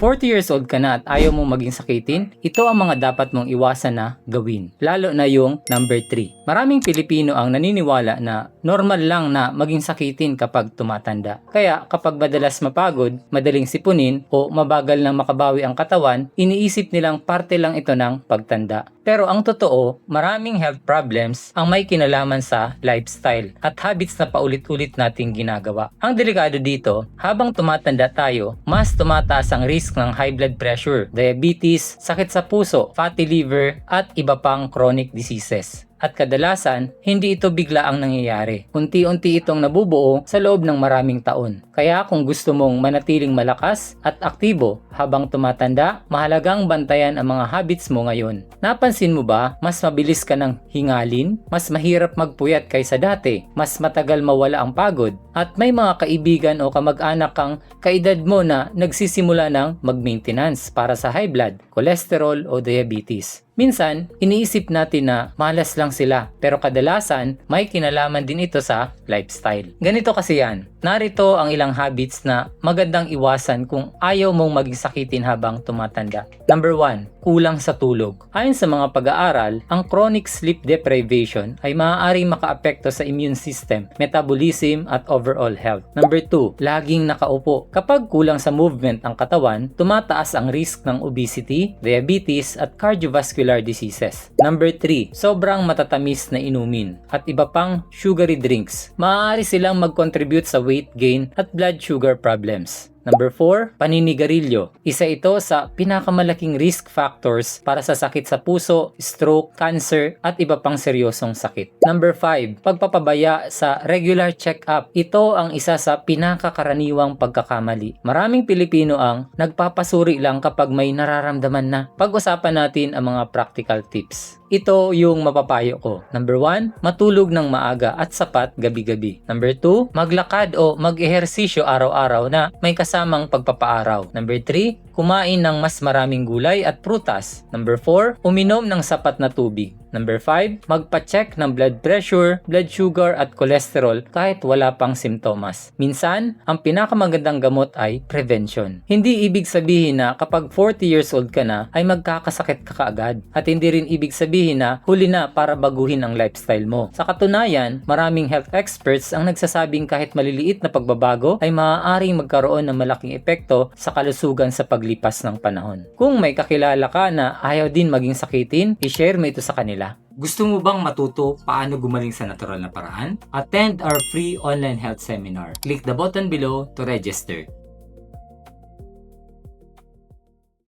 40 years old ka na at ayaw mong maging sakitin, ito ang mga dapat mong iwasan na gawin. Lalo na yung number 3. Maraming Pilipino ang naniniwala na normal lang na maging sakitin kapag tumatanda. Kaya kapag madalas mapagod, madaling sipunin o mabagal na makabawi ang katawan, iniisip nilang parte lang ito ng pagtanda. Pero ang totoo, maraming health problems ang may kinalaman sa lifestyle at habits na paulit-ulit nating ginagawa. Ang delikado dito, habang tumatanda tayo, mas tumataas ang risk ng high blood pressure, diabetes, sakit sa puso, fatty liver, at iba pang chronic diseases. At kadalasan, hindi ito bigla ang nangyayari. Unti-unti itong nabubuo sa loob ng maraming taon. Kaya kung gusto mong manatiling malakas at aktibo habang tumatanda, mahalagang bantayan ang mga habits mo ngayon. Napansin mo ba, mas mabilis ka ng hingalin, mas mahirap magpuyat kaysa dati, mas matagal mawala ang pagod, at may mga kaibigan o kamag-anak kang kaedad mo na nagsisimula ng mag-maintenance para sa high blood, cholesterol o diabetes. Minsan, iniisip natin na malas lang sila, pero kadalasan may kinalaman din ito sa lifestyle. Ganito kasi yan. Narito ang ilang habits na magandang iwasan kung ayaw mong maging sakitin habang tumatanda. Number 1, kulang sa tulog. Ayon sa mga pag-aaral, ang chronic sleep deprivation ay maaaring makaapekto sa immune system, metabolism at overall health. Number 2, laging nakaupo. Kapag kulang sa movement ang katawan, tumataas ang risk ng obesity, diabetes at cardiovascular diseases. Number 3, sobrang matatamis na inumin at iba pang sugary drinks. Maaari silang mag-contribute sa weight gain at blood sugar problems. Number 4, paninigarilyo. Isa ito sa pinakamalaking risk factors para sa sakit sa puso, stroke, cancer, at iba pang seryosong sakit. Number 5, pagpapabaya sa regular check-up. Ito ang isa sa pinakakaraniwang pagkakamali. Maraming Pilipino ang nagpapasuri lang kapag may nararamdaman na. Pag-usapan natin ang mga practical tips. Ito yung mapapayo ko. Number 1, matulog ng maaga at sapat gabi-gabi. Number 2, maglakad o mag-ehersisyo araw-araw na may kasamang pagpapaaraw. Number 3, kumain ng mas maraming gulay at prutas. Number 4, uminom ng sapat na tubig. Number 5, magpa-check ng blood pressure, blood sugar at cholesterol kahit wala pang simptomas. Minsan, ang pinakamagandang gamot ay prevention. Hindi ibig sabihin na kapag 40 years old ka na ay magkakasakit ka kaagad. At hindi rin ibig sabihin na huli na para baguhin ang lifestyle mo. Sa katunayan, maraming health experts ang nagsasabing kahit maliliit na pagbabago ay maaaring magkaroon ng malaking epekto sa kalusugan sa paglipas ng panahon. Kung may kakilala ka na ayaw din maging sakitin, i-share mo ito sa kanila. Gusto mo bang matuto paano gumaling sa natural na paraan? Attend our free online health seminar. Click the button below to register.